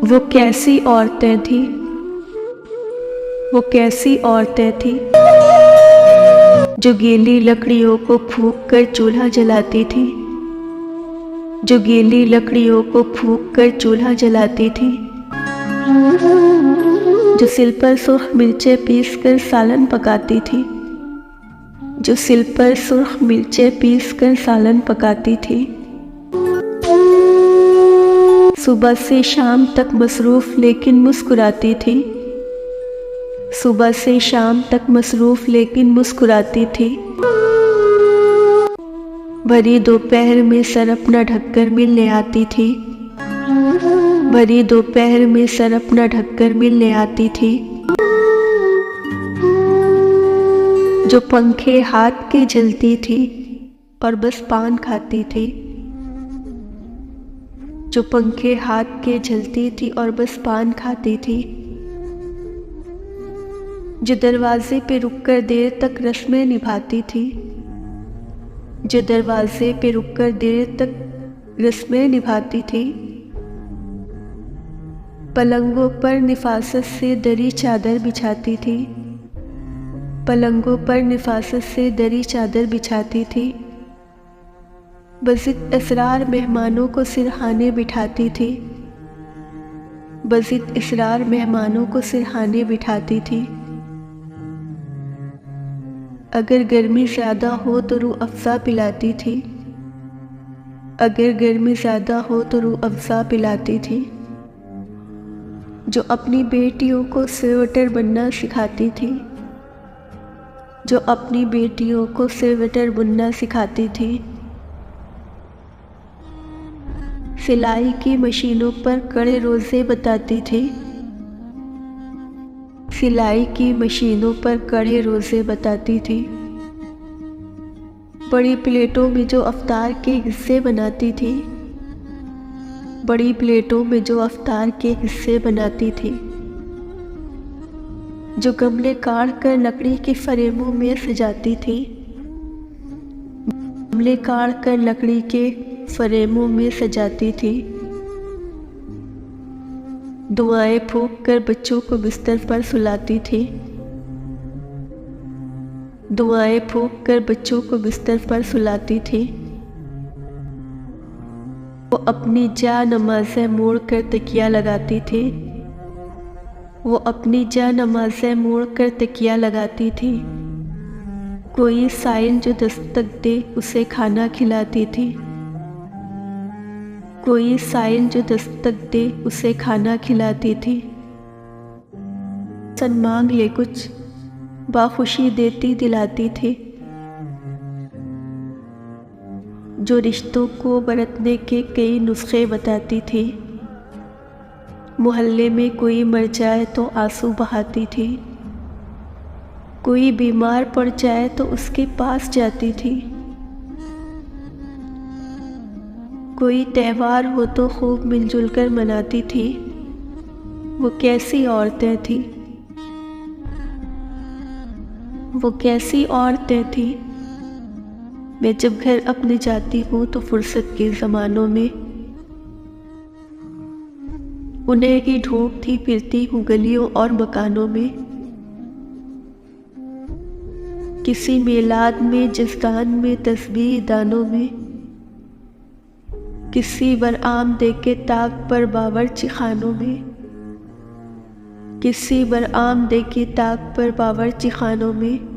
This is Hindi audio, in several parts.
वो कैसी औरतें थी, वो कैसी औरतें थी जो गीली लकड़ियों को फूंक कर चूल्हा जलाती थी, जो गीली लकड़ियों को फूंक कर चूल्हा जलाती थी, जो सिल पर सुर्ख मिर्चें पीस कर सालन पकाती थी, जो सिल पर सुर्ख मिर्चें पीस कर सालन पकाती थी। सुबह से शाम तक मसरूफ़ लेकिन मुस्कुराती थी, सुबह से शाम तक मसरूफ़ लेकिन मुस्कुराती थी। भरी दोपहर में सर अपना ढककर मिलने आती थी, भरी दोपहर में सर अपना ढककर मिलने आती थी। जो पंखे हाथ के जलती थी और बस पान खाती थी, जो पंखे हाथ के जलती थी और बस पान खाती थी। जो दरवाजे पे रुककर देर तक रस्में निभाती थी, जो दरवाजे पे रुककर देर तक रस्में निभाती थी। पलंगों पर निफासत से दरी चादर बिछाती थी, पलंगों पर निफासत से दरी चादर बिछाती थी। बज़िद इसरार मेहमानों को सिरहाने बिठाती थी, बज़िद इसरार मेहमानों को सिरहाने बिठाती थी। अगर गर्मी ज़्यादा हो तो रूह अफ़ज़ा पिलाती थी, अगर गर्मी ज़्यादा हो तो रूह अफ़ज़ा पिलाती थी। जो अपनी बेटियों को स्वेटर बनना सिखाती थी, जो अपनी बेटियों को स्वेटर बुनना सिखाती थी। सिलाई की मशीनों पर कड़े रोज़े बताती थी, सिलाई की मशीनों पर कड़े रोज़े बताती थी। बड़ी प्लेटों में जो अफ्तार के हिस्से बनाती थी, बड़ी प्लेटों में जो अफ्तार के हिस्से बनाती थी। जो गमले काट कर लकड़ी के फ्रेमों में सजाती थी, गमले काट कर लकड़ी के फ्रेमों में सजाती थी। दुआएं फूंक कर बच्चों को बिस्तर पर सुलाती थी, दुआएं फूंक कर बच्चों को बिस्तर पर सुलाती थी। वो अपनी जा नमाज़ें मोड़ कर तकिया लगाती थी, वो अपनी जा नमाज़ें मोड़ कर तकिया लगाती थी। कोई साइल जो दस्तक दे उसे खाना खिलाती थी, कोई साइल जो दस्तक दे उसे खाना खिलाती थी। सन मांग ले कुछ बाखुशी देती दिलाती थी। जो रिश्तों को बरतने के कई नुस्खे बताती थी। मोहल्ले में कोई मर जाए तो आंसू बहाती थी, कोई बीमार पड़ जाए तो उसके पास जाती थी। कोई त्यौहार हो तो खूब मिलजुल कर मनाती थी। वो कैसी औरतें थी, वो कैसी औरतें थी। मैं जब घर अपने जाती हूँ तो फुर्सत के ज़मानों में उन्हें ही ढूंढती फिरती हूँ गलियों और मकानों में। किसी मेलाद में, जज़दान में, तस्बीह दानों में, किसी बरआम देके ताक पर बावर्ची खानों में, किसी बरआम देके ताक पर बावर्ची खानों में।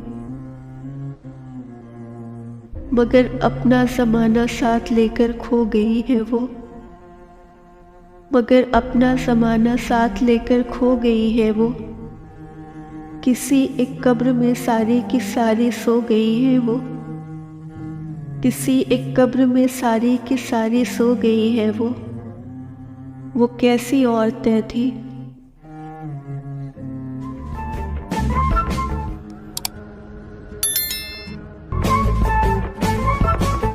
मगर अपना ज़माना साथ लेकर खो गई है वो, मगर अपना ज़माना साथ लेकर खो गई है वो। किसी एक कब्र में सारी की सारी सो गई है वो, किसी एक कब्र में सारी की सारी सो गई है वो। वो कैसी औरतें थी।